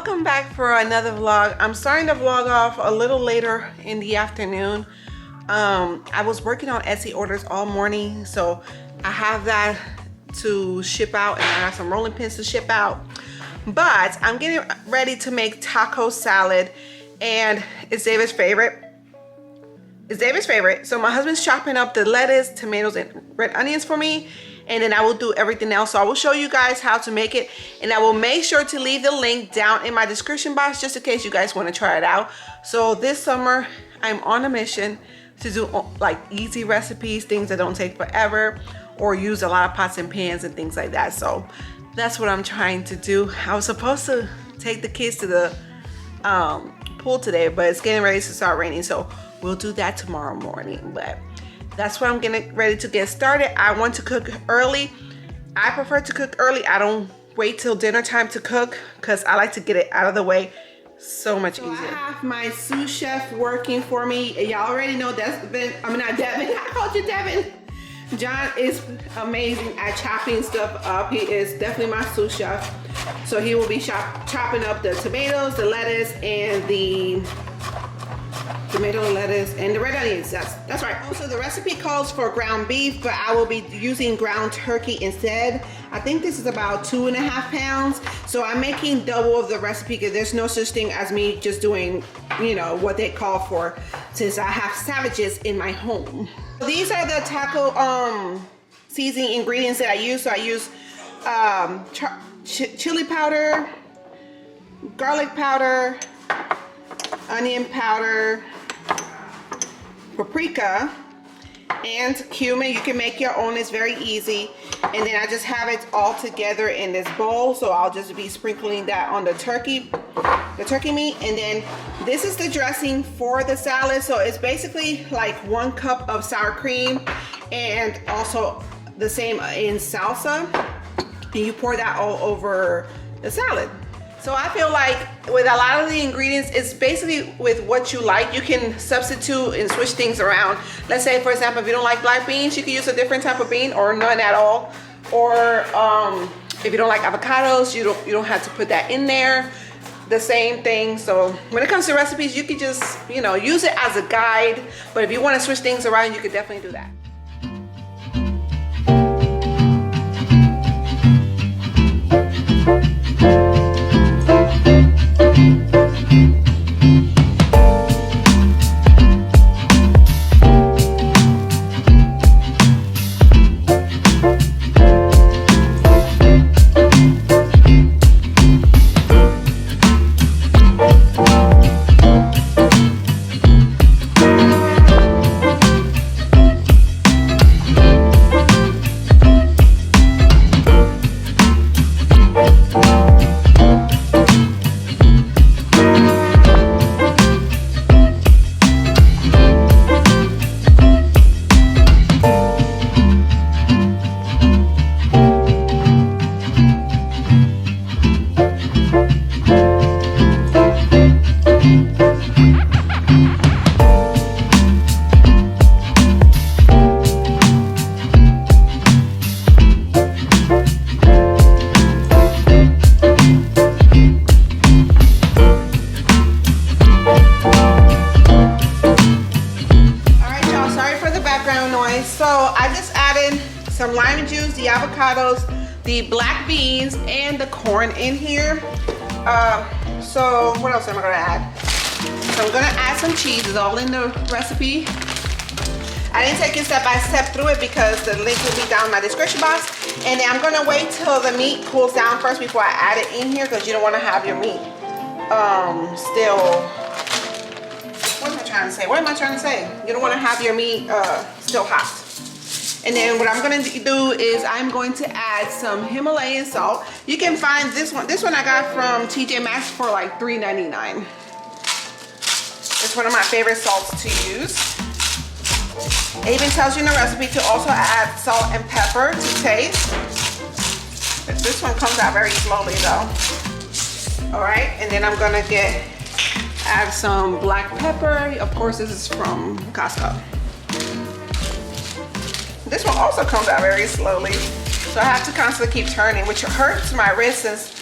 Welcome back for another vlog. I'm starting the vlog off a little later in the afternoon. I was working on Etsy orders all morning, so I have that to ship out and I have some rolling pins to ship out. But I'm getting ready to make taco salad, and it's David's favorite. So my husband's chopping up the lettuce, tomatoes, and red onions for me, and then I will do everything else. So I will show you guys how to make it, and I will make sure to leave the link down in my description box just in case you guys want to try it out. So this summer I'm on a mission to do like easy recipes, things that don't take forever or use a lot of pots and pans and things like that. So that's what I'm trying to do. I was supposed to take the kids to the pool today, but it's getting ready to start raining, so we'll do that tomorrow morning. But that's what I'm getting ready to get started. I want to cook early. I prefer to cook early. I don't wait till dinner time to cook because I like to get it out of the way so much easier. I have my sous chef working for me. Y'all already know that's been, I mean, not Devin, I called you Devin. John is amazing at chopping stuff up. He is definitely my sous chef. So he will be chopping up the tomatoes, the lettuce, and the lettuce, and the red onions. That's right. Also, the recipe calls for ground beef, but I will be using ground turkey instead. I think this is about 2.5 pounds. So I'm making double of the recipe because there's no such thing as me just doing, you know, what they call for, since I have savages in my home. These are the taco seasoning ingredients that I use. So I use chili powder, garlic powder, onion powder, paprika, and cumin. You can make your own, it's very easy. And then I just have it all together in this bowl, so I'll just be sprinkling that on the turkey meat. And then this is the dressing for the salad. So it's basically like 1 cup of sour cream, and also the same in salsa, and you pour that all over the salad. So I feel like with a lot of the ingredients, it's basically with what you like. You can substitute and switch things around. Let's say, for example, if you don't like black beans, you can use a different type of bean or none at all. Or if you don't like avocados, you don't have to put that in there. The same thing. So when it comes to recipes, you can just, you know, use it as a guide. But if you want to switch things around, you could definitely do that. So I just added some lime juice, the avocados, the black beans, and the corn in here. So what else am I gonna add? So I'm gonna add some cheese. It's all in the recipe. I didn't take it step by step through it because the link will be down in my description box. And then I'm gonna wait till the meat cools down first before I add it in here, because you don't wanna have your meat still, what am I trying to say? You don't want to have your meat still hot. And then what I'm going to do is I'm going to add some Himalayan salt. You can find this one. This one I got from TJ Maxx for like $3.99. It's one of my favorite salts to use. It even tells you in the recipe to also add salt and pepper to taste. This one comes out very slowly though. All right, and then I'm going to add some black pepper. Of course, this is from Costco. This one also comes out very slowly, so I have to constantly keep turning, which hurts my wrist since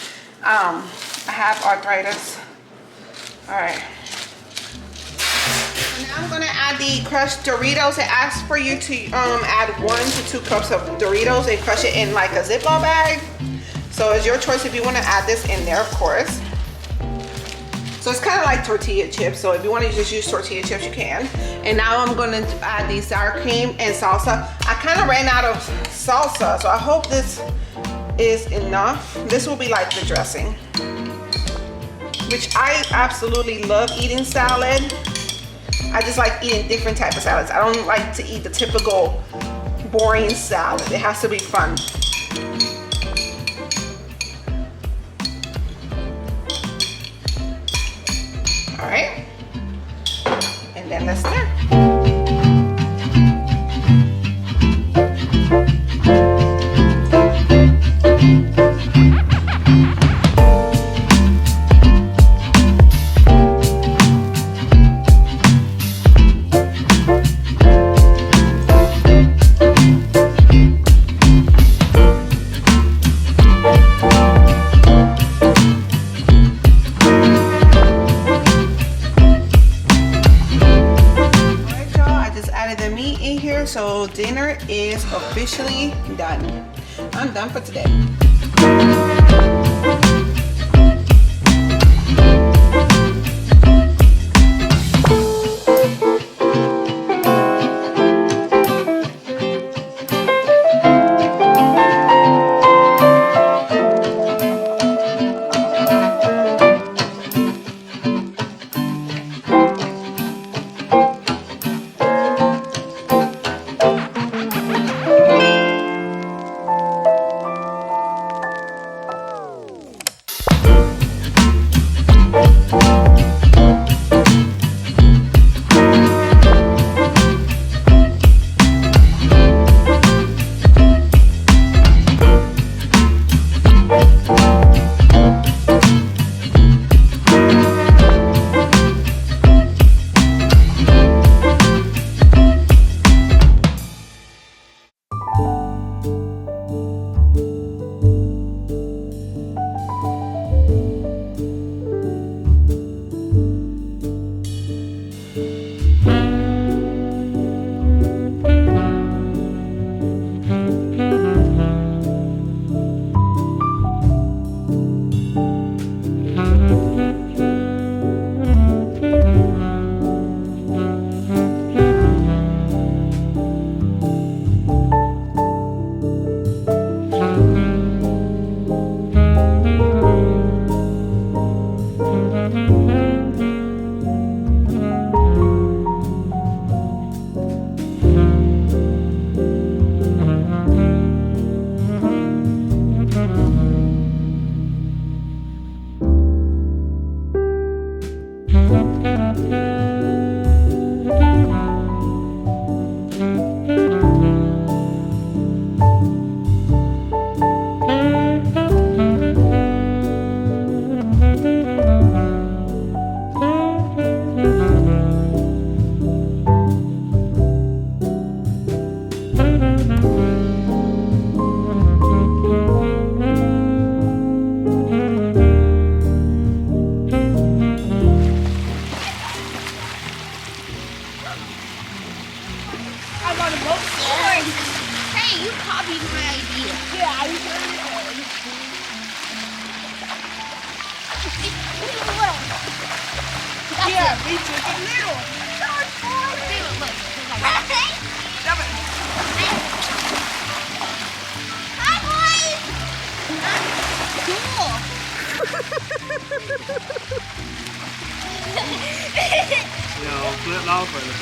I I have arthritis. All right. So now I'm gonna add the crushed Doritos. It asks for you to add 1 to 2 cups of Doritos and crush it in like a Ziploc bag. So it's your choice if you want to add this in there, of course. So it's kind of like tortilla chips. So if you want to just use tortilla chips, you can. And now I'm going to add the sour cream and salsa. I kind of ran out of salsa, so I hope this is enough. This will be like the dressing, which I absolutely love eating salad. I just like eating different types of salads. I don't like to eat the typical boring salad. It has to be fun. All right, and then let's stir. So dinner is officially done. I'm done for today.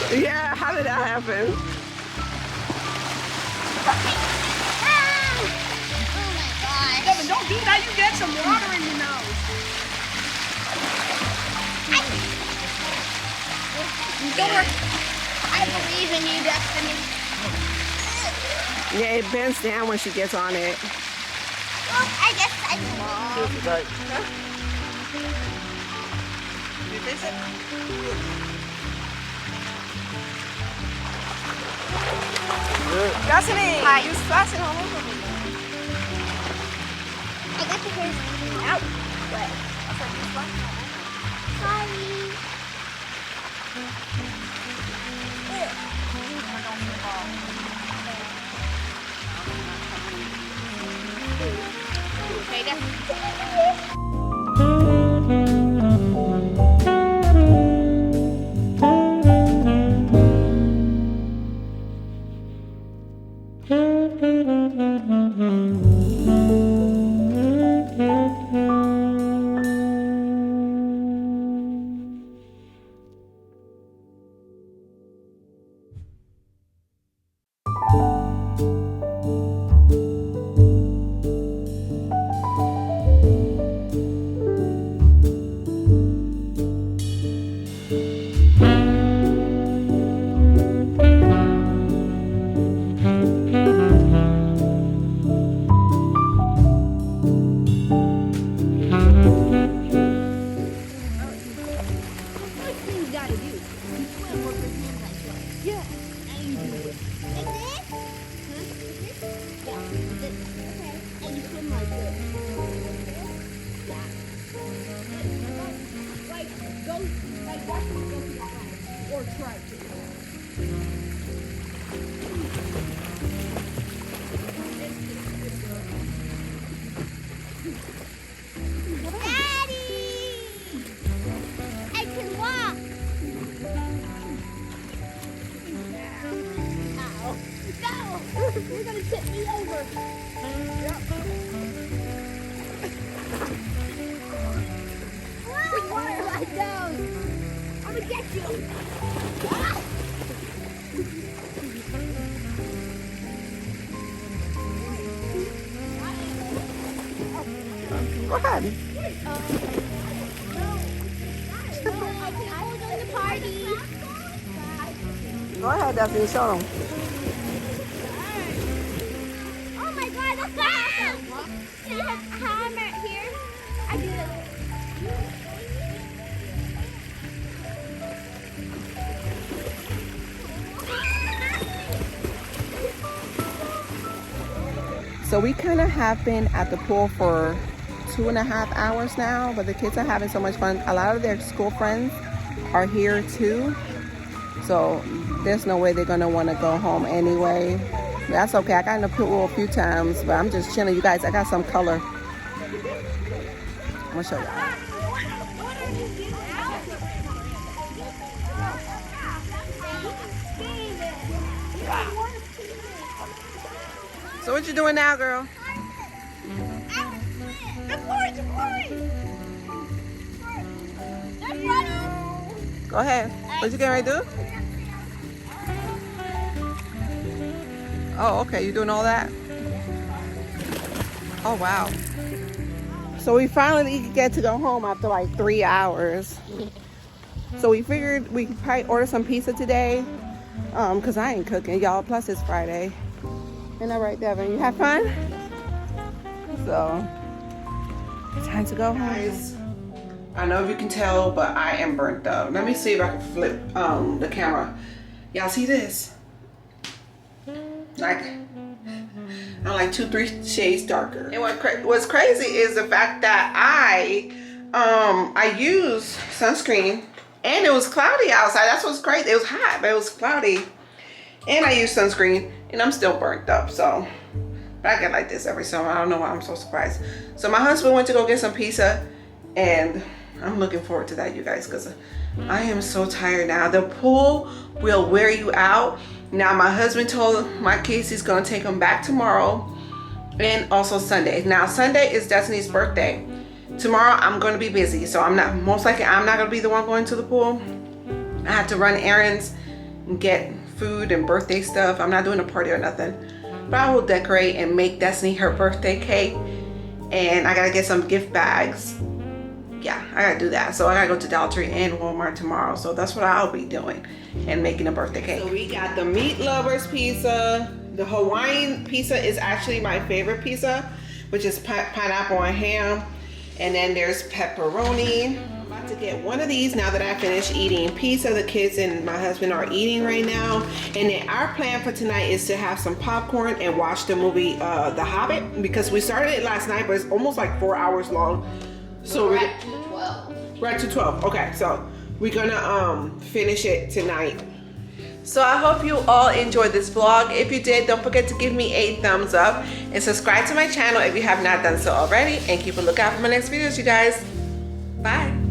Yeah, how did that happen? Oh my gosh. Devin, don't do that. You get some water in your nose. I believe in you, Destiny. Yeah, it bends down when she gets on it. Well, I guess I can. You fix it? Destiny, you splashing all over me. I got the first out. What? Okay, that's you're gonna tip me over. Water like those. I'm gonna get you. Go ahead. Go ahead, Destiny. Show them. Oh my God, that's so awesome. See how I'm right here? I do this. So we kind of have been at the pool for 2.5 hours now, but the kids are having so much fun. A lot of their school friends are here too, so there's no way they're gonna want to go home anyway. That's okay. I got in the pool a few times, but I'm just chilling. You guys, I got some color. I'm gonna show you. So what you doing now, girl? Go ahead. What you getting ready to do? Oh, okay. You doing all that? Oh, wow. So we finally get to go home after like 3 hours. So we figured we could probably order some pizza today. Because I ain't cooking, y'all. Plus it's Friday. Isn't that right, Devin? You have fun? So, time to go home. Guys, I know if you can tell, but I am burnt up. Let me see if I can flip the camera. Y'all see this? Like, I'm like 2-3 shades darker. And what's crazy is the fact that I used sunscreen and it was cloudy outside. That's what's crazy. It was hot, but it was cloudy. And I used sunscreen and I'm still burnt up. So, but I get like this every summer. I don't know why I'm so surprised. So my husband went to go get some pizza and I'm looking forward to that, you guys, because I am so tired now. The pool will wear you out. Now my husband told my kids he's gonna take them back tomorrow and also Sunday. Now Sunday is Destiny's birthday. Tomorrow I'm gonna be busy, so I'm not gonna be the one going to the pool. I have to run errands and get food and birthday stuff. I'm not doing a party or nothing, but I will decorate and make Destiny her birthday cake, and I gotta get some gift bags. Yeah, I gotta do that. So I gotta go to Dollar Tree and Walmart tomorrow. So that's what I'll be doing and making a birthday cake. So we got the meat lovers pizza. The Hawaiian pizza is actually my favorite pizza, which is pineapple and ham. And then there's pepperoni. I'm about to get one of these now that I finished eating pizza. The kids and my husband are eating right now. And then our plan for tonight is to have some popcorn and watch the movie The Hobbit, because we started it last night, but it's almost like 4 hours long. So we're at 12. 12. We're at 212. Okay, so we're gonna finish it tonight. So I hope you all enjoyed this vlog. If you did, don't forget to give me a thumbs up and subscribe to my channel if you have not done so already, and keep a lookout for my next videos, you guys. Bye.